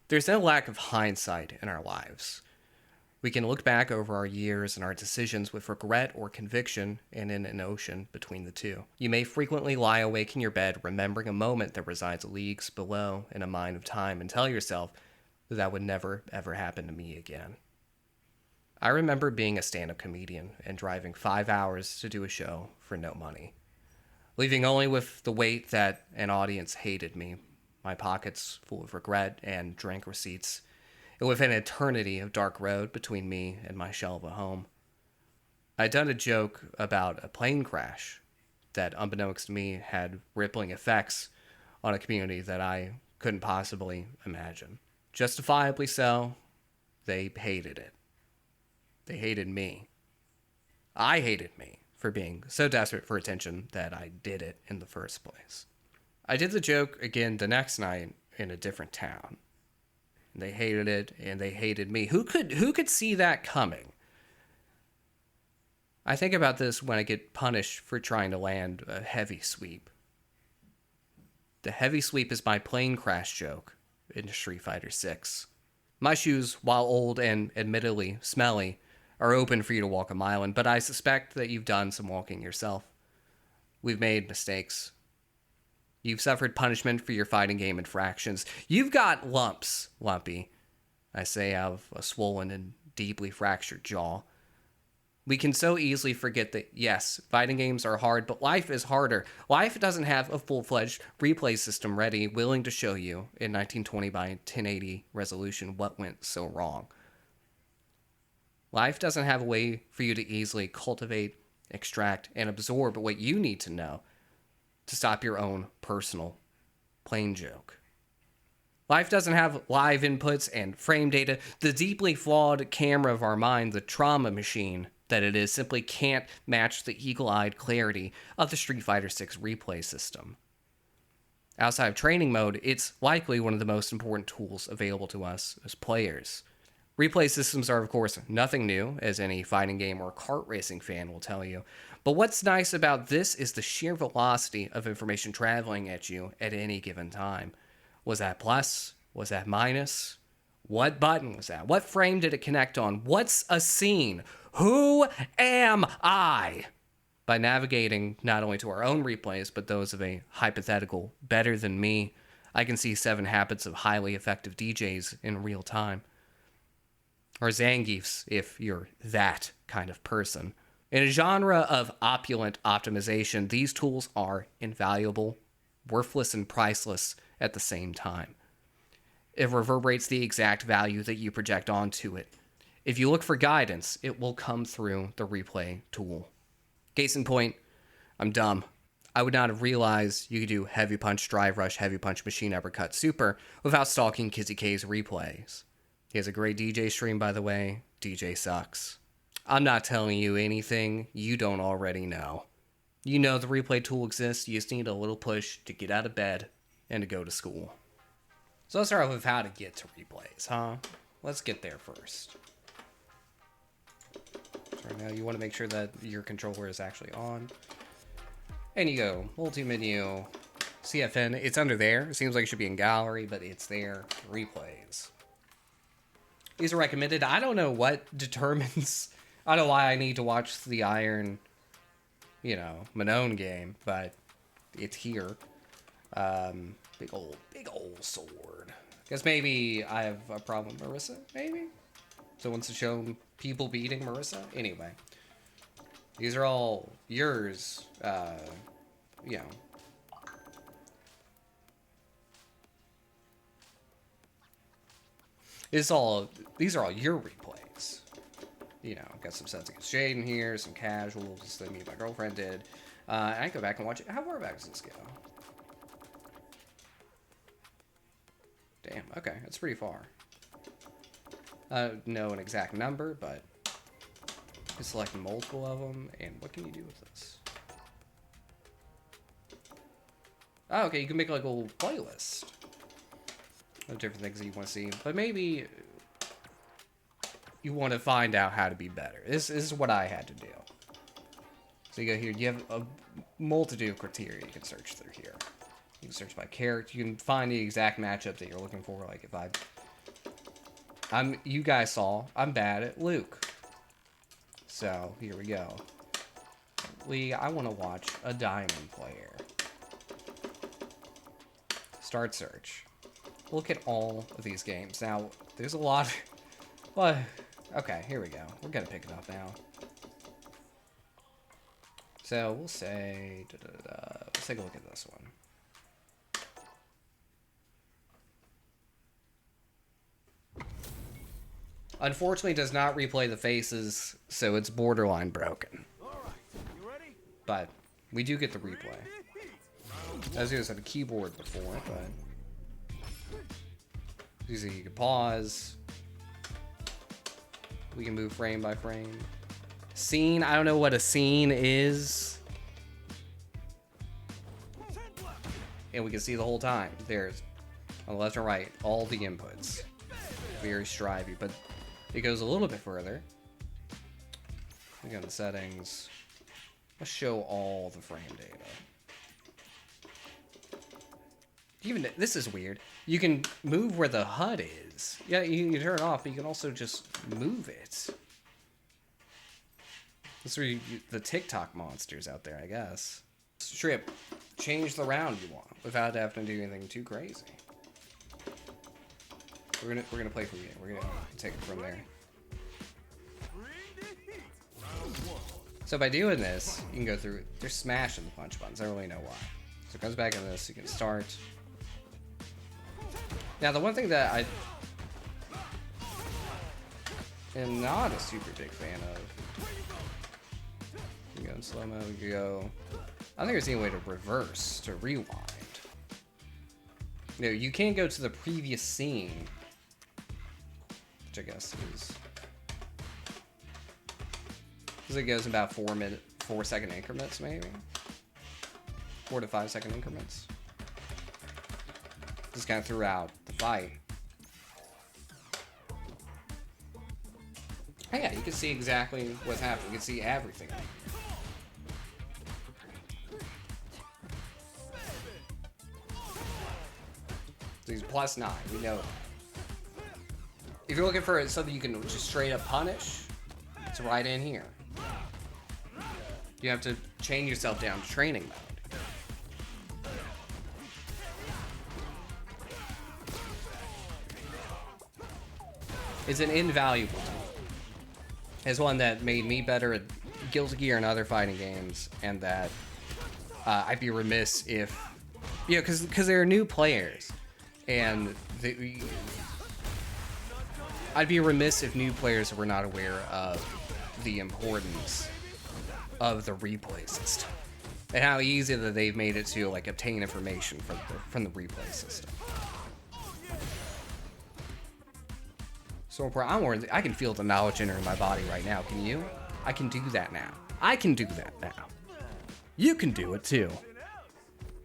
There's no lack of hindsight in our lives. We can look back over our years and our decisions with regret or conviction, and in an ocean between the two. You may frequently lie awake in your bed remembering a moment that resides leagues below in a mine of time and tell yourself that would never, ever happen to me again. I remember being a stand up comedian and driving 5 hours to do a show for no money, leaving only with the weight that an audience hated me, my pockets full of regret and drink receipts, and with an eternity of dark road between me and my shell of a home. I'd done a joke about a plane crash that, unbeknownst to me, had rippling effects on a community that I couldn't possibly imagine. Justifiably so, they hated it. They hated me. I hated me for being so desperate for attention that I did it in the first place. I did the joke again the next night in a different town. They hated it, and they hated me. Who could see that coming? I think about this when I get punished for trying to land a heavy sweep. The heavy sweep is my plane crash joke in Street Fighter 6. My shoes, while old and admittedly smelly, are open for you to walk a mile in, but I suspect that you've done some walking yourself. We've made mistakes. You've suffered punishment for your fighting game infractions. You've got lumps, Lumpy. I say out of a swollen and deeply fractured jaw. We can so easily forget that, yes, fighting games are hard, but life is harder. Life doesn't have a full-fledged replay system ready, willing to show you, in 1920 by 1080 resolution, what went so wrong. Life doesn't have a way for you to easily cultivate, extract, and absorb what you need to know to stop your own personal plane joke. Life doesn't have live inputs and frame data. The deeply flawed camera of our mind, the trauma machine that it is, simply can't match the eagle-eyed clarity of the Street Fighter 6 replay system. Outside of training mode, it's likely one of the most important tools available to us as players. Replay systems are, of course, nothing new, as any fighting game or kart racing fan will tell you. But what's nice about this is the sheer velocity of information traveling at you at any given time. Was that plus? Was that minus? What button was that? What frame did it connect on? What's a scene? Who am I? By navigating not only to our own replays, but those of a hypothetical better than me, I can see 7 habits of highly effective DJs in real time. Or Zangief's, if you're that kind of person. In a genre of opulent optimization, these tools are invaluable, worthless, and priceless at the same time. It reverberates the exact value that you project onto it. If you look for guidance, it will come through the replay tool. Case in point, I'm dumb. I would not have realized you could do Heavy Punch, Drive Rush, Heavy Punch, Machine Uppercut, Super without stalking Kizzy K's replays. He has a great DJ stream, by the way. DJ sucks. I'm not telling you anything you don't already know. You know the replay tool exists. You just need a little push to get out of bed and to go to school. So let's start with how to get to replays, huh? Let's get there first. So right now you want to make sure that your controller is actually on. And you go multi-menu, CFN. It's under there. It seems like it should be in gallery, but it's there. Replays. These are recommended. I don't know what determines... I don't know why I need to watch the Iron, Manone game, but it's here. Big old sword. Guess maybe I have a problem with Marissa, maybe? So wants to show people beating Marissa? Anyway. These are all yours, These are all your replays. Got some Sets Against Shade in here, some casuals that me and my girlfriend did. I can go back and watch it. How far back does this go? Damn, okay, that's pretty far. Know an exact number, but you can select multiple of them, and what can you do with this? Oh, okay, you can make like a little playlist of different things that you want to see, but maybe you want to find out how to be better. This is what I had to do. So you go here, you have a multitude of criteria you can search through here. You can search by character, you can find the exact matchup that you're looking for, like if I You guys saw, I'm bad at Luke. So, here we go. Lee, I want to watch a diamond player. Start search. Look at all of these games. Now, there's a lot. Well, okay, here we go. We're gonna pick it up now. So, we'll say... Let's take a look at this one. Unfortunately, it does not replay the faces, so it's borderline broken. But we do get the replay. As you had a keyboard before, but usually you can pause. We can move frame by frame. Scene, I don't know what a scene is. And we can see the whole time. There's on the left and right all the inputs. Very strivey, but it goes a little bit further. We go to the settings. Let's show all the frame data. Even this is weird. You can move where the HUD is. Yeah, you turn it off, but you can also just move it. This is the TikTok monsters out there, I guess. Strip, change the round you want without having to do anything too crazy. We're gonna play from you. We're gonna take it from there. So by doing this, you can go through. They're smashing the punch buttons. I don't really know why. So it comes back in this. You can start. Now the one thing that I am not a super big fan of. You can go in slow mo. You can go. I don't think there's any way to reverse, to rewind. No, you can't go to the previous scene. Which I guess is. Because it goes in about 4 second increments, maybe? 4 to 5 second increments. Just kind of throughout the fight. Oh yeah, you can see exactly what's happening. You can see everything. So he's +9, we know that. If you're looking for something you can just straight up punish, it's right in here. You have to chain yourself down to training mode. It's an invaluable tool. It's one that made me better at Guilty Gear and other fighting games, and that I'd be remiss if, you know, because there are new players, and I'd be remiss if new players were not aware of the importance of the replay system and how easy that they've made it to like obtain information from the replay system. So I can feel the knowledge entering my body right now. Can you? I can do that now. I can do that now. You can do it too.